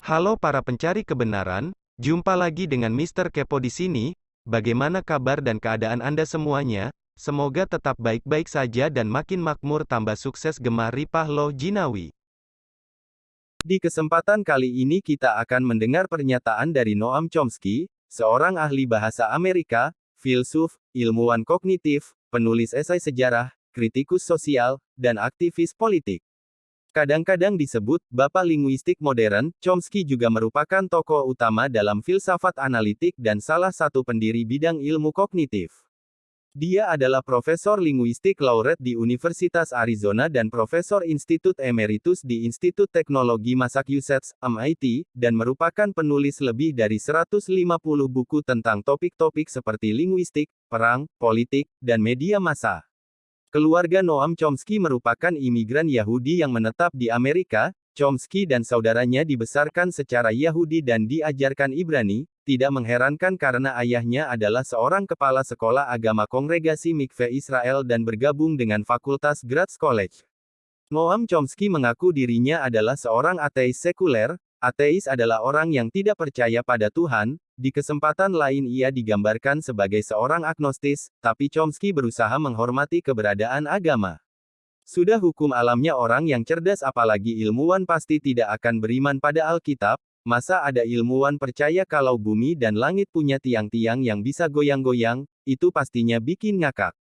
Halo para pencari kebenaran, jumpa lagi dengan Mr. Kepo di sini. Bagaimana kabar dan keadaan Anda semuanya? Semoga tetap baik-baik saja dan makin makmur tambah sukses gemar ripah loh Jinawi. Di kesempatan kali ini kita akan mendengar pernyataan dari Noam Chomsky, seorang ahli bahasa Amerika, filsuf, ilmuwan kognitif, penulis esai sejarah, kritikus sosial, dan aktivis politik. Kadang-kadang disebut Bapak Linguistik Modern, Chomsky juga merupakan tokoh utama dalam filsafat analitik dan salah satu pendiri bidang ilmu kognitif. Dia adalah Profesor Linguistik Laureate di Universitas Arizona dan Profesor Institut Emeritus di Institut Teknologi Massachusetts, MIT, dan merupakan penulis lebih dari 150 buku tentang topik-topik seperti linguistik, perang, politik, dan media massa. Keluarga Noam Chomsky merupakan imigran Yahudi yang menetap di Amerika. Chomsky dan saudaranya dibesarkan secara Yahudi dan diajarkan Ibrani, tidak mengherankan karena ayahnya adalah seorang kepala sekolah agama kongregasi Mikveh Israel dan bergabung dengan Fakultas Gratz College. Noam Chomsky mengaku dirinya adalah seorang ateis sekuler. Ateis adalah orang yang tidak percaya pada Tuhan. Di kesempatan lain ia digambarkan sebagai seorang agnostis, tapi Chomsky berusaha menghormati keberadaan agama. Sudah hukum alamnya orang yang cerdas apalagi ilmuwan pasti tidak akan beriman pada Alkitab. Masa ada ilmuwan percaya kalau bumi dan langit punya tiang-tiang yang bisa goyang-goyang, itu pastinya bikin ngakak.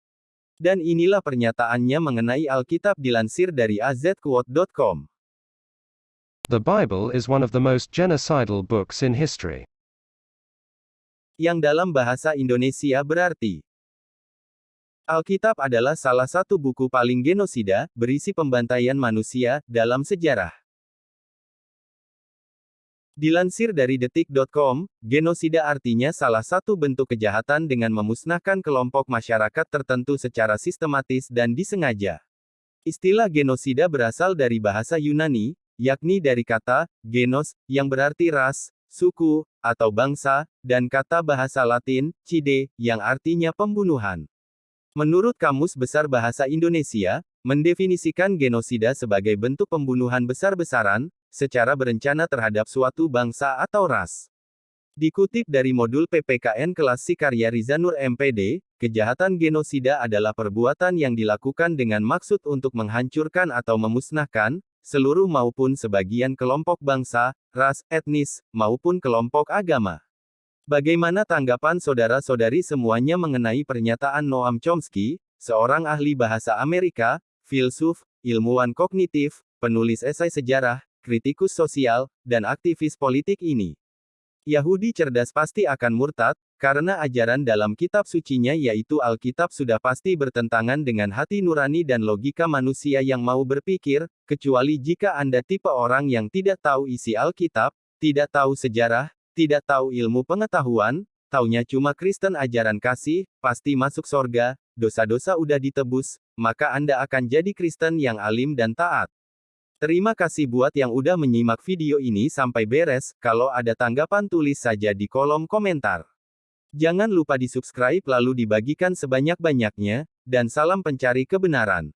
Dan inilah pernyataannya mengenai Alkitab dilansir dari azquote.com. The Bible is one of the most genocidal books in history. Yang dalam bahasa Indonesia berarti, Alkitab adalah salah satu buku paling genosida, berisi pembantaian manusia, dalam sejarah. Dilansir dari detik.com, genosida artinya salah satu bentuk kejahatan dengan memusnahkan kelompok masyarakat tertentu secara sistematis dan disengaja. Istilah genosida berasal dari bahasa Yunani, yakni dari kata genos, yang berarti ras, suku, atau bangsa, dan kata bahasa Latin, cide, yang artinya pembunuhan. Menurut Kamus Besar Bahasa Indonesia, mendefinisikan genosida sebagai bentuk pembunuhan besar-besaran, secara berencana terhadap suatu bangsa atau ras. Dikutip dari modul PPKN kelas Si karya Rizanur MPD, kejahatan genosida adalah perbuatan yang dilakukan dengan maksud untuk menghancurkan atau memusnahkan, seluruh maupun sebagian kelompok bangsa, ras, etnis, maupun kelompok agama. Bagaimana tanggapan saudara-saudari semuanya mengenai pernyataan Noam Chomsky, seorang ahli bahasa Amerika, filsuf, ilmuwan kognitif, penulis esai sejarah, kritikus sosial, dan aktivis politik ini? Yahudi cerdas pasti akan murtad, karena ajaran dalam kitab sucinya yaitu Alkitab sudah pasti bertentangan dengan hati nurani dan logika manusia yang mau berpikir, kecuali jika Anda tipe orang yang tidak tahu isi Alkitab, tidak tahu sejarah, tidak tahu ilmu pengetahuan, taunya cuma Kristen ajaran kasih, pasti masuk sorga, dosa-dosa udah ditebus, maka Anda akan jadi Kristen yang alim dan taat. Terima kasih buat yang udah menyimak video ini sampai beres. Kalau ada tanggapan tulis saja di kolom komentar. Jangan lupa di subscribe lalu dibagikan sebanyak-banyaknya, dan salam pencari kebenaran.